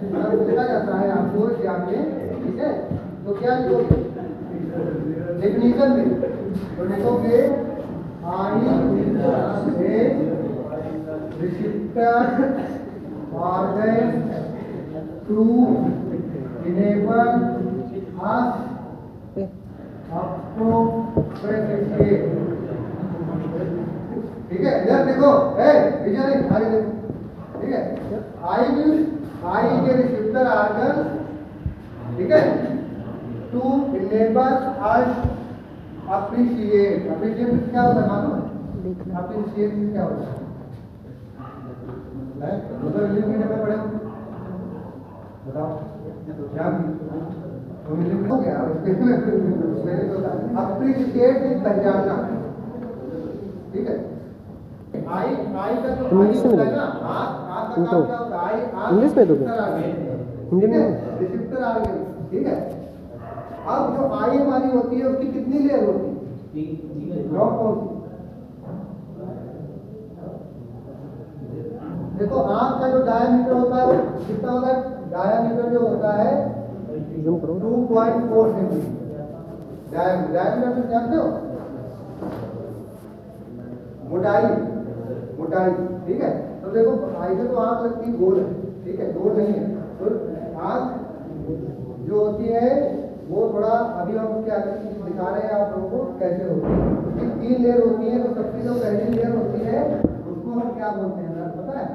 पूछा जाता है आपको एग्जाम में, ठीक है? तो क्या लिखोगे डेफिनेशन में? तो लिखोगे eye a receptor organ to enable us appropriate. ठीक है, इधर देखो, विजय आगे देखो, ठीक है? आई के रिसेप्टर ऑर्गन, ठीक है, to enable us appreciate. Appreciate क्या होता है मालूम है? अप्रिशिएट क्या होता है? मतलब इंग्लिश मीडियम में पढ़े हो, बताओ क्या हो गया? अप्रिशिएट पहचानना, ठीक है? आई का जो इंग्लिश में होता है ना, आँख का काम क्या होता है? इंग्लिश में दोगे? हिंदी में? रिसेप्टर ऑर्गन, ठीक है? अब जो आई हमारी होती है उसकी कितनी लेयर होती है? कौन सी? देखो आँख का जो डायमीटर होता है वो कितना होता है? डायमीटर जो होता है 2.4 सेंटीमीटर। डायमीटर तो जानते हो? मोटाई, ठीक है? तो देखो ऐसे तो आँख लगती है गोल है, ठीक है? गोल नहीं है, तो आँख जो होती है वो थोड़ा अभी हम क्या दिखा रहे हैं आप लोगों को कैसे होती है। उसकी 3 लेयर होती है। तो सबसे जो पहली लेयर होती है उसको हम क्या बोलते हैं पता है?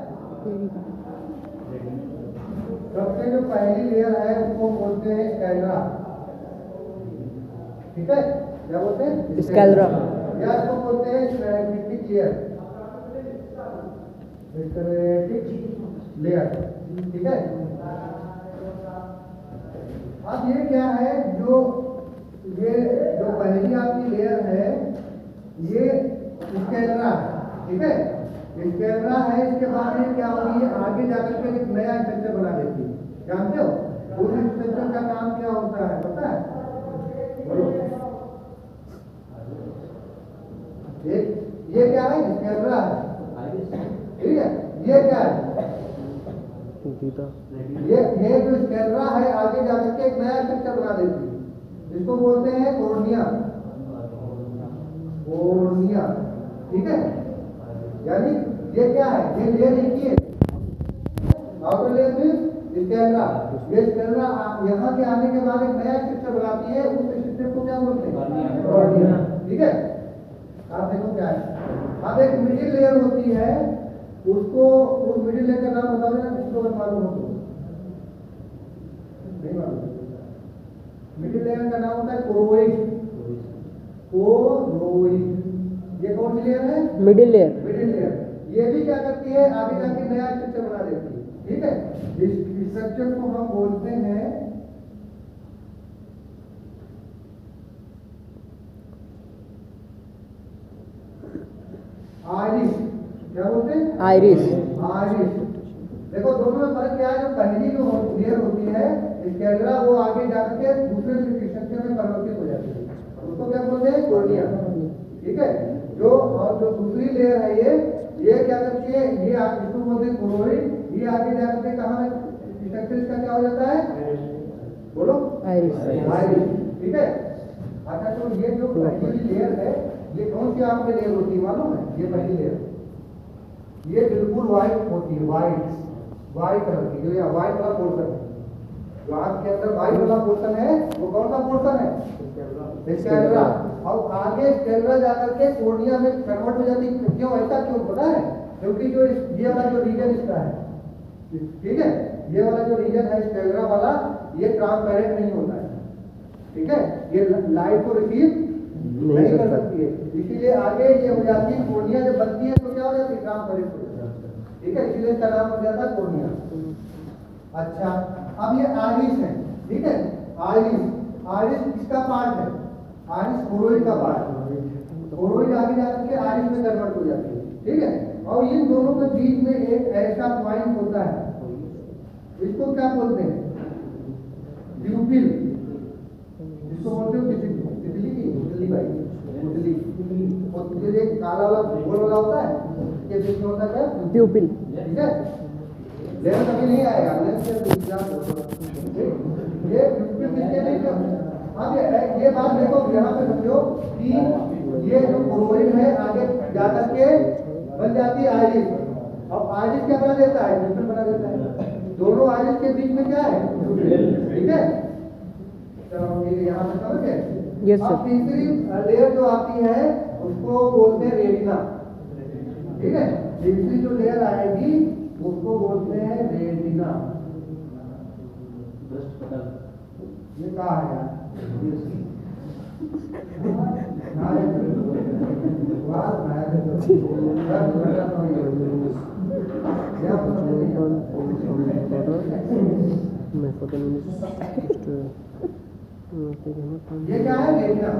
सबसे जो पहली लेयर है उसको बोलते हैं स्कैलरा, ठीक है? क्या बोलते हैं? स्कैलरा। या इसको बोलते हैं स्ट्रैटिक लेयर, ठीक है? अब ये क्या है, जो पहली आपकी लेयर है ये स्कैलरा है, ठीक है? स्कैलरा है। इसके बाद ये क्या होगी, आगे जाकर के एक नया स्ट्रक्चर बना देती है, जानते हो? उस स्ट्रक्चर का नाम क्या होता है पता है? बोलो। ये क्या है? स्कैलरा है, ठीक है? ये क्या है? ये जो स्कैलरा है आगे जाकर के एक नया स्ट्रक्चर बना देती है, इसको बोलते हैं कॉर्निया, ठीक है? यानी ये क्या है? ये लेयर देखिए, आउटर लेयर में स्कैलरा। ये स्कैलरा यहाँ के आने के बाद एक नया स्ट्रक्चर बनाती है, उस स्ट्रक्चर को क्या बोलते हैं? कॉर्निया, ठीक है? आप देखो क्या है। अब एक मिडिल लेयर होती है, उसको उस मिडिल लेयर का नाम बता देना, जिसको अगर मालूम हो तो। नहीं मालूम? मिडिल लेयर का नाम होता है कोरोइड। ये कौन सी लेयर है? Middle layer. ये भी क्या करती है, आगे जाके नया स्ट्रक्चर बना देती है, ठीक है? इस स्ट्रक्चर को हम बोलते हैं आइरिस। क्या बोलते हैं? आइरिस। देखो दोनों में फर्क क्या है? जो पहली जो लेयर होती है स्कैलरा, वो आगे जाकर के दूसरे स्ट्रक्चर में परिवर्तित हो जाती है, उसको क्या बोलते हैं? कॉर्निया, ठीक है? जो दूसरी लेयर है ये क्या करती है? ये इसको बोलते हैं कोरोइड। ये आगे जाकर के कहाँ स्ट्रक्चर इसका क्या हो जाता है? बोलो। आइरिस, ठीक है? अच्छा, तो ये जो पहली लेयर है ये कौन सी आपकी लेयर होती है मालूम है? ये पहली लेयर ये बिल्कुल व्हाइट होती है, व्हाइट कलर की, जो ये व्हाइट वाला पोर्शन है, जो आँख के अंदर व्हाइट वाला पोर्शन है, वो कौन सा पोर्शन है? स्कैलरा। और आगे स्कैलरा जाकर के कॉर्निया में कन्वर्ट हो जाती है। क्यों ऐसा क्यों पता है? क्योंकि जो ये वाला जो रीजन इसका है, ठीक है? ये वाला जो रीजन है स्कैलरा वाला, ये ट्रांसपेरेंट नहीं होता है, ठीक है? ये लाइट को रिसीव नहीं कर सकती है, इसीलिए आगे ये हो जाती है कॉर्निया। जब बनती है तो क्या हो जाती है? ट्रांसपेरेंट हो जाती है, ठीक है? इसीलिए इसका नाम हो जाता है कॉर्निया। अच्छा, अब ये आइरिस है, ठीक है? आइरिस किसका पार्ट है? आइरिस कोरोइड का पार्ट है। कोरोइड आगे जाकर के आइरिस में कन्वर्ट हो जाती है, ठीक है? और इन दोनों के बीच में एक ऐसा पॉइंट होता है, इसको क्या बोलते हैं? प्यूपिल। इसको बोलते हो तितली भाई, एक काला वाला गोल वाला होता है, ये बीच में होता है क्या? प्यूपिल, ठीक है? लेवल कभी नहीं आएगा, ये प्यूपिल किसके नहीं तो अब ये बात देखो यहाँ पे समझो कि ये जो कोरोइड है आगे जाकर के बन जाती है आइरिस। अब आइरिस क्या बना देता है? प्यूपिल बना देता है। दोनों आइरिस के बीच में क्या है? ठीक है, चलो ये यहाँ पे समझ गए। यस अब तीसरी लेयर जो आती है उसको बोलते हैं रेटिना। ठीक है, तीसरी जो लेयर आएगी उसको बोलते हैं रेटिना। ये कहा है यार? ये क्या है? रेटिना।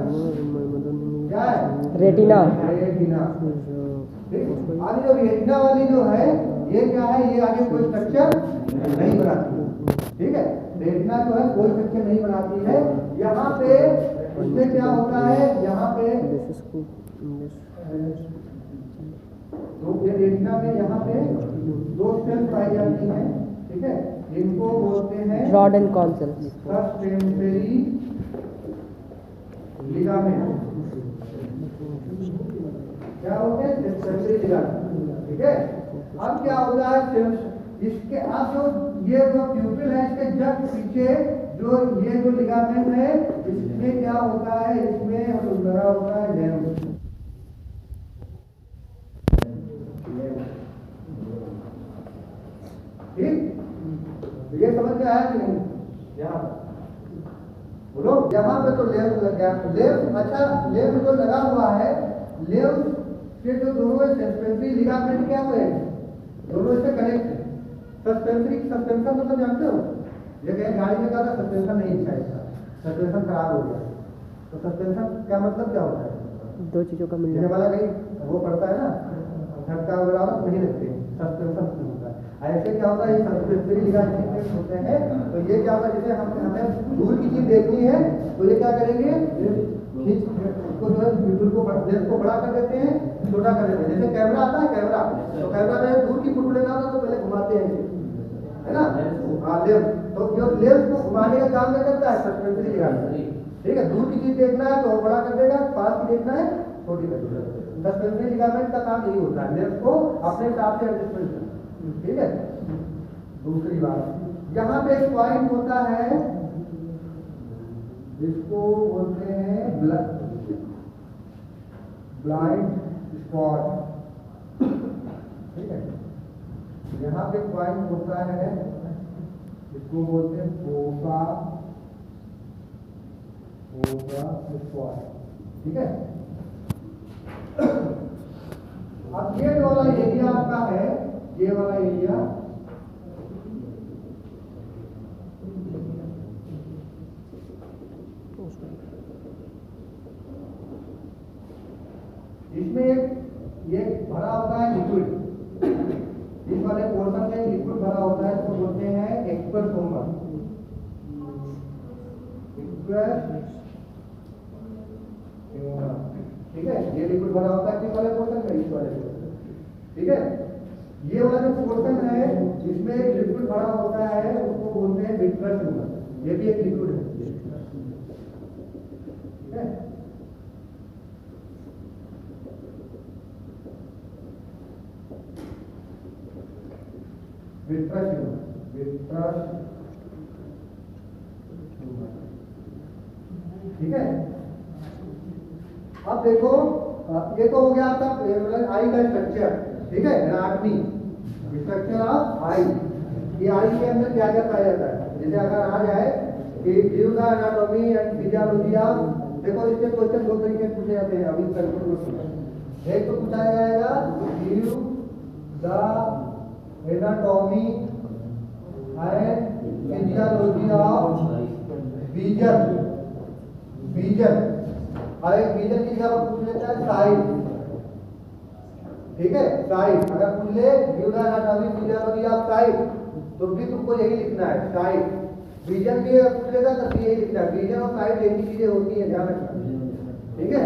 क्या है? रेटिना। रेटिना। आगे जो रेटिना वाली जो है ये क्या है? ये आगे कोई स्ट्रक्चर नहीं बनाती। ठीक है, रेटिना जो है कोई स्ट्रक्चर नहीं बनाती है। यहाँ पे इसमें क्या होता है? यहाँ पे तो ये रेटिना में यहाँ पे दो सेल पाई जाती हैं। ठीक है, इनको बोलते हैं rod and cone cell. Suspensory ligament. क्या होते हैं? Suspensory ligament. ठीक है, अब क्या होता है? इसके अब जो ये जो प्यूपिल है इसके जस्ट पीछे जो ये जो लिगामेंट है इसमें क्या होता है? इसमें लगा होता है लेंस। ठीक, ये समझ में आया कि नहीं? यहाँ बोलो, यहाँ पे तो लेंस लग गया। लेंस, अच्छा लेंस जो लगा हुआ है, लेंस के जो दोनों सस्पेंसरी लिगामेंट क्या हुए? दोनों से कनेक्ट है। सस्पेंसरी सस्पेंशन मतलब जानते हो? ये कहीं गाड़ी में कहा था सस्पेंशन नहीं अच्छा इसका, सस्पेंशन खराब हो गया। तो सस्पेंशन क्या मतलब क्या होता है? दो चीजों का मिलना वाला कहीं वो पड़ता है ना, झटका वगैरह नहीं लगते, सस्पेंशन होता है। ऐसे क्या होता है? सस्पेंसरी लिगामेंट होते हैं। तो ये क्या होता है? जैसे हमें दूर की चीज देखनी है तो ये क्या करेंगे? इसको जो है बिल्कुल को लेंस को बड़ा कर देते हैं, छोटा कर देते हैं। जैसे कैमरा आता है, कैमरा तो कैमरा में दूर की फोटो लेना होता तो पहले घुमाते हैं, है ना? हाँ, लेंस। तो जो लेंस को घुमाने का काम क्या करता है? Suspensory ligament. ठीक है, दूर की चीज देखना है तो बड़ा कर देगा, पास की देखना है छोटी कर देगा। सस्पेंसरी लिगामेंट का काम यही होता है, लेंस को अपने हिसाब से एडजस्टमेंट करना। ठीक है, दूसरी बात यहाँ पे एक पॉइंट होता है जिसको बोलते हैं ब्लाइंड स्पॉट। ठीक है, यहाँ पे पॉइंट होता है इसको बोलते हैं फोका स्पॉट। ठीक है, अब ये जो वाला एरिया आपका है, ये वाला एरिया इसमें ये भरा होता है लिक्विड। इस वाले पोर्शन में लिक्विड भरा होता है, इसको बोलते हैं एक्वासोमा। ठीक है, ये लिक्विड भरा होता है किस वाले पोर्शन में? इस वाले पोर्शन। ठीक है, ये वाला जो पोर्शन है जिसमें लिक्विड भरा होता है उसको बोलते हैं विट्रस ह्यूमर। ये भी एक लिक्विड है। ठीक है, विट्रस ह्यूमर। ठीक है, अब देखो ये तो हो गया आपका आई का स्ट्रक्चर। ठीक है, एनाटॉमी, स्ट्रक्चर ऑफ आई। ये आई के अंदर क्या क्या पाया जाता है? जैसे अगर आ जाए कि give the anatomy and physiology of, देखो इसके क्वेश्चन दो तरीके से पूछे जाते हैं। अभी तक एक तो पूछा जाएगा give the anatomy and physiology of vision. Vision, और एक विजन की जगह पूछ लेता है साइट। ठीक है, साइट अगर पूछ ले give the anatomy physiology of site तो भी तुमको यही लिखना है साइट। विजन भी पूछ लेगा तो यही लिखना है। विजन और साइट एक ही चीजें होती है, ध्यान रखना। ठीक है,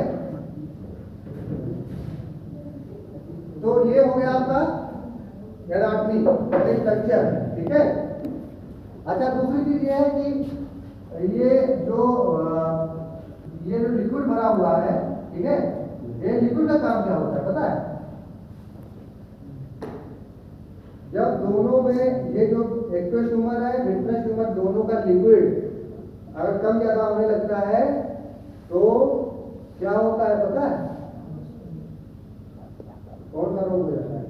तो ये हो गया आपका एनाटॉमी स्ट्रक्चर। ठीक है, अच्छा, दूसरी चीज ये है कि ये जो लिक्विड भरा हुआ है, ठीक है, ये लिक्विड का काम क्या होता है पता है? जब दोनों में ये जो एक्वस ह्यूमर है, विट्रस ह्यूमर, दोनों का लिक्विड अगर कम ज्यादा होने लगता है तो क्या होता है पता है? कौन सा रोग हो जाता है?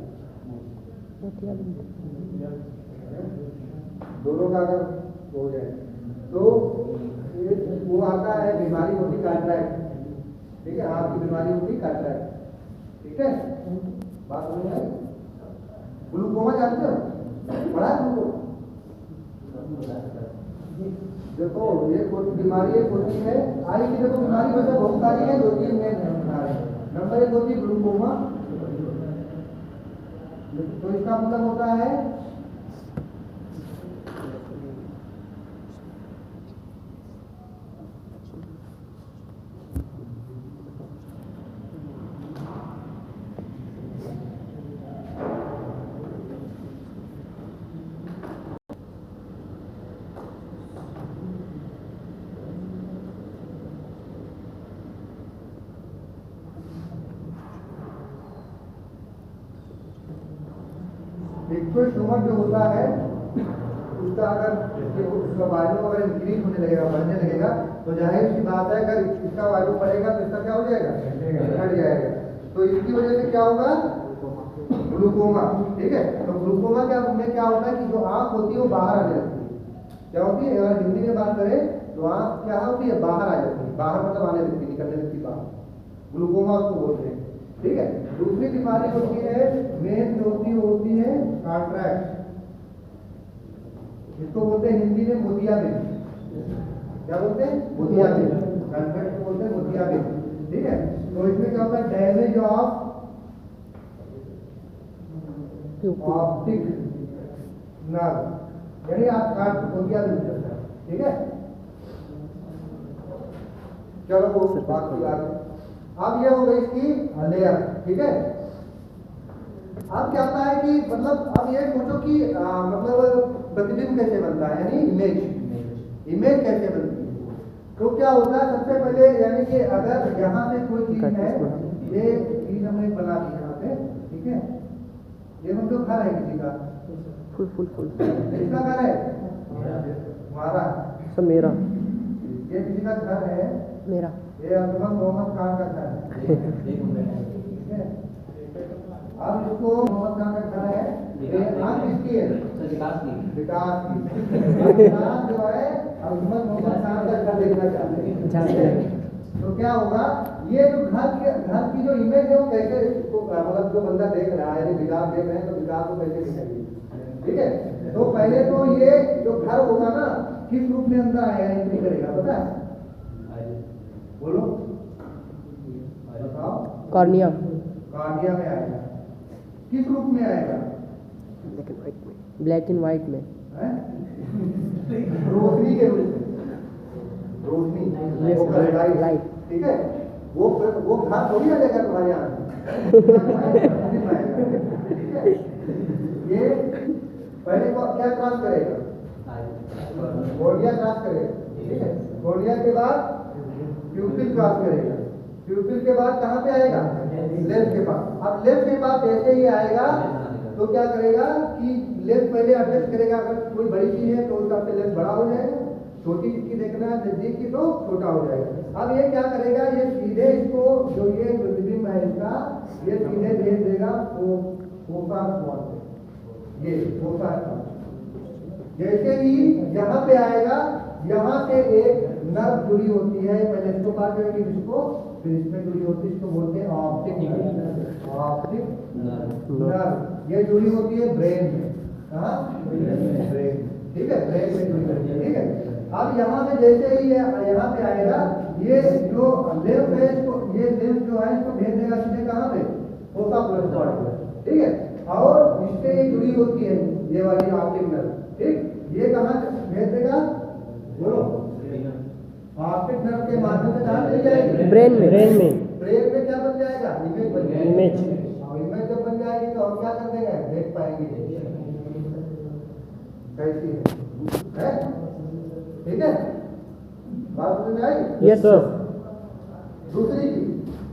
दोनों का अगर हो जाए तो वो आता है, बीमारी होती कैटरैक्ट, ठीक है, आपकी बीमारी होती कैटरैक्ट, ठीक है, बात समझ आई? ग्लूकोमा जानते हो? बड़ा ग्लूकोमा, देखो ये बीमारी एक होती है आई की, देखो बीमारी वैसे बहुत सारी है, 2-3 मेन बीमारी। नंबर 1 होती है ग्लूकोमा, तो इसका मतलब होता है लिक्विड ह्यूमर जो होता है उसका अगर उसका वायु अगर इंक्रीज होने लगेगा, बढ़ने लगेगा, तो जाहिर सी बात है अगर इसका वायु बढ़ेगा तो इसका क्या हो जाएगा? घट जाएगा। तो इसकी वजह से क्या होगा? ग्लूकोमा, ठीक है। तो ग्लूकोमा में क्या होता है कि जो आंख होती है वो बाहर आ जाती है। क्या होती है? अगर हिंदी में बात करें तो आंख क्या होती है? बाहर आ जाती है, बाहर मतलब आने लगती, निकलने लगती बाहर, ग्लूकोमा उसको बोलते हैं, ठीक है। दूसरी बीमारी होती है मेन जो होती है कैटरैक्ट, इसको बोलते हैं हिंदी में मोतियाबिंद। क्या बोलते हैं? मोतियाबिंद। कैटरैक्ट को बोलते हैं मोतियाबिंद, ठीक है। तो इसमें क्या होता है? डैमेज ऑफ ऑप्टिक नर्व, यानी आप मोतियाबिंद करता है, ठीक है। चलो वो बात की बात है। अब ये हो गई इसकी लेयर, ठीक है। अब क्या होता है कि मतलब अब ये सोचो कि मतलब प्रतिबिंब कैसे बनता है, यानी इमेज कैसे बनती है। तो क्या होता है सबसे पहले, यानी कि अगर यहाँ से कोई चीज है, ये चीज हमने बना दी यहाँ पे, ठीक है, ये मतलब घर है किसी का, फुल किसका घर है? हमारा, सब मेरा, ये किसी का घर है, मेरा, ये अब्दुल मोहम्मद खान का घर है, ठीक है। अब इसको मोहम्मद खान का घर है, ये आंख किसकी है? विकास जो है अब्दुल मोहम्मद खान का घर देखना चाहते हैं। तो क्या होगा, ये जो घर की जो इमेज है वो कैसे इसको मतलब जो बंदा देख रहा है, यदि विकास देख रहे हैं तो विकास को कैसे दिखाएगी, ठीक है। तो पहले तो ये जो घर होगा ना, किस रूप में अंदर आया एंट्री करेगा पता है? बोलो बताओ। कॉर्निया में आएगा। किस रूप में आएगा? ब्लैक एंड व्हाइट में, रोशनी के रूप में, रोशनी लाइट, ठीक है। वो घर थोड़ी आ जाएगा तुम्हारे यहाँ, ठीक है। ये पहले को क्या क्रॉस करेगा? कोर्निया क्रॉस करेगा, ठीक है। कोर्निया के बाद प्यूपिल क्रॉस करेगा, प्यूपिल के बाद कहाँ पे आएगा? लेंस के पास। अब लेंस के पास जैसे ही आएगा तो क्या करेगा कि लेंस पहले एडजस्ट करेगा, अगर कोई बड़ी चीज है तो उसका लेंस बड़ा हो जाएगा, छोटी चीज की देखना है नजदीक की तो छोटा हो जाएगा। अब ये क्या करेगा, ये सीधे इसको जो ये प्रतिबिंब है इसका, ये सीधे भेज देगा फोकस पॉइंट पे, ये फोकस पॉइंट। जैसे ही यहाँ पे आएगा, यहाँ से एक नर्व जुड़ी होती है, पहले इसको बात करेंगे, इसको फिर इसमें जुड़ी होती है, इसको बोलते हैं ऑप्टिक नर्व। ये जुड़ी होती है ब्रेन में, कहाँ? ब्रेन, ठीक है, ब्रेन में जुड़ी होती है, ठीक है। अब यहाँ पे जैसे ही यहाँ पे आएगा, ये जो लेफ्ट है इसको, ये लेफ्ट जो है इसको भेज देगा सीधे कहाँ पे? फोकस पॉइंट, ठीक है। और इससे ये जुड़ी होती है ये वाली ऑप्टिक नर्व, ठीक। ये कहाँ भेज देगा? बोलो। ऑप्टिक नर्व के माध्यम से कहाँ चली जाएगी? ब्रेन में क्या बन जाएगा? इमेज बन जाएगी। इमेज जब बन जाएगी तो हम क्या कर देंगे? देख पाएंगे कैसी है। है, ठीक है, बात समझ में आई? Yes sir. दूसरी चीज,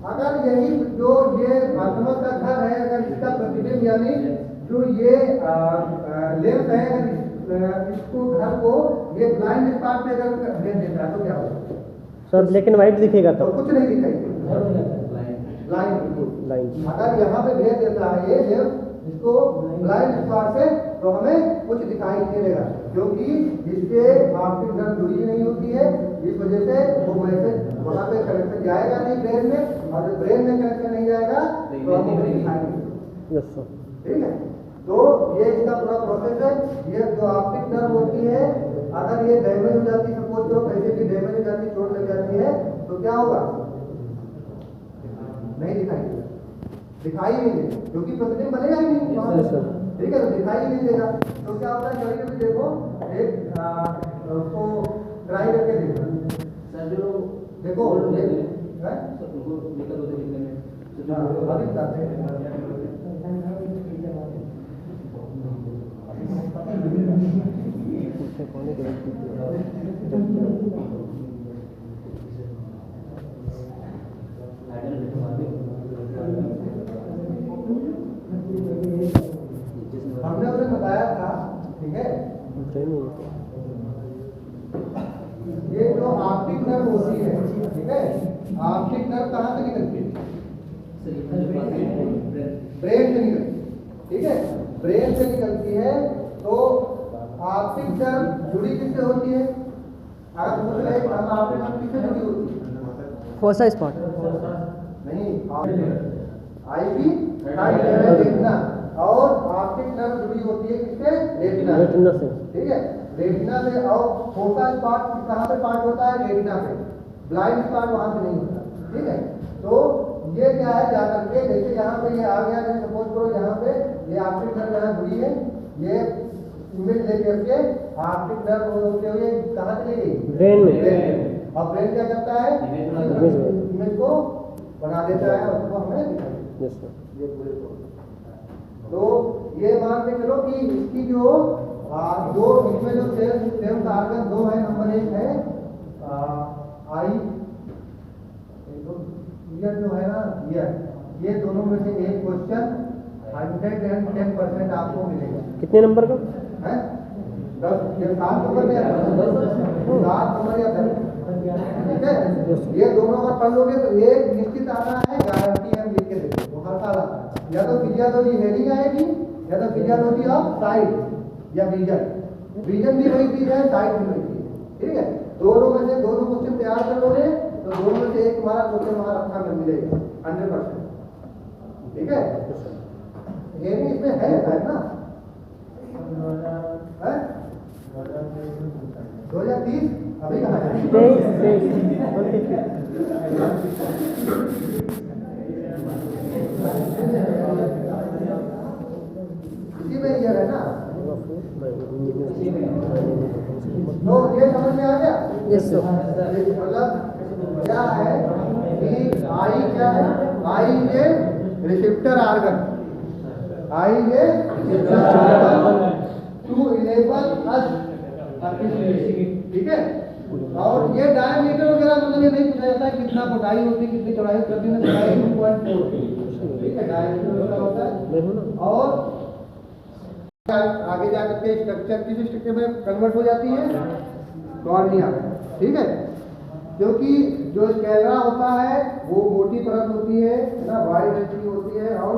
अगर यही जो ये माध्यमिक का घर है, अगर इसका प्रतिबिंब यानी जो ये लेंस है, अगर इसको घर को ये ब्लाइंड स्पॉट पे अगर भेज देता है तो क्या होगा सर? ब्लैक एंड व्हाइट दिखेगा तो तब। कुछ नहीं दिखाई, ब्लाइंड। लाइन अगर यहाँ पे भेज देता है ये लेंस इसको ब्लाइंड स्पॉट से, तो हमें कुछ दिखाई नहीं देगा, क्योंकि इसके ऑप्टिक नर्व जुड़ी नहीं होती है। इस वजह से वो मैसेज वहाँ पे कनेक्शन जाएगा नहीं ब्रेन में, और जब ब्रेन में कनेक्शन नहीं जाएगा तो हमको कुछ दिखाई नहीं देगा। Yes sir. ठीक है, तो ये इसका पूरा प्रोसेस है। ये जो ऑप्टिक नर्व होती है, अगर ये डैमेज हो जाती है, सपोज करो कैसे भी डैमेज हो जाती है, चोट लग जाती है, तो क्या होगा? नहीं दिखाई देगा, दिखाई नहीं देगा, क्योंकि प्रतिबिंब बनेगा ही नहीं वहाँ पे। ठीक है, तो दिखाई ही नहीं देगा। तो क्या होता है, कभी कभी देखो एक उसको ट्राई करके देखो, देखो अभी बताते हैं। हमने उन्हें बताया था, ठीक है, ये जो ऑप्टिक नर्व होती है, ठीक है, ऑप्टिक नर्व कहाँ से निकलती है? ब्रेन से निकलती है, ठीक है, ब्रेन से निकलती है। तो ऑप्टिक नर्व जुड़ी किससे होती है? अगर पूछ रहे हम ऑप्टिक नर्व किससे जुड़ी होती है? फोसा स्पॉट नहीं, आईवी रेटिना, और ऑप्टिक नर्व जुड़ी होती है किससे? रेटिना, रेटिना से। ठीक है, रेटिना से। और फोकल स्पॉट कहाँ पे पार्ट होता है? रेटिना पे, ब्लाइंड स्पॉट वहाँ पे नहीं होता, ठीक है। तो ये क्या है, जाकर के जैसे यहाँ पे ये आ गया, जैसे सपोज करो यहाँ पे ये ऑप्टिक नर्व यहाँ जुड़ी है, ये इमेज लेकर के ऑप्टिक नर्व होते हुए कहाँ चली गई? ब्रेन में। और ब्रेन क्या करता है? इमेज को बना देता है, उसको हमें दिखाई। Yes sir. ये पूरे को, तो ये मान के चलो कि इसकी जो दो इसमें जो सेल्स आर्गन दो है, नंबर एक है आई, ईयर जो है ना, ईयर, ये दोनों में से एक क्वेश्चन 110% आपको मिलेगा। कितने नंबर का है? 10 या 7 नंबर या 7 नंबर या 10, ठीक है। ये दोनों अगर पढ़ लोगे तो एक निश्चित आना है, गारंटी हम लिख के देंगे, वो हर साल आता है। या तो फिजियोलॉजी हेडिंग आएगी, या तो फिजियोलॉजी ऑफ साइट या विजन। विजन भी वही चीज है, साइट भी वही चीज है, ठीक है। दोनों में से दोनों क्वेश्चन तैयार कर लोगे तो दोनों में से एक तुम्हारा क्वेश्चन वहां रखा में मिलेगा 100%, ठीक है। हेडिंग इसमें है ना, 2030 अभी कहाँ है? 23 इसी में ईयर है ना, तो ये समझ में आ गया? Yes sir. मतलब क्या है कि आई क्या है? आई ये रिसेप्टर आर्गन, आई ये टू इनेबल अस, ठीक है। और ये डायमीटर वगैरह मतलब ये नहीं पूछा जाता है कितना मोटाई होती है, कितनी चौड़ाई करती है, चौड़ाई 2.4, ठीक है, डायमीटर होता है। और आगे जाकर के स्ट्रक्चर किस स्ट्रक्चर में कन्वर्ट हो जाती है? कॉर्निया, ठीक है। क्योंकि जो स्क्लेरा होता है वो मोटी परत होती है ना, वाइड होती है, और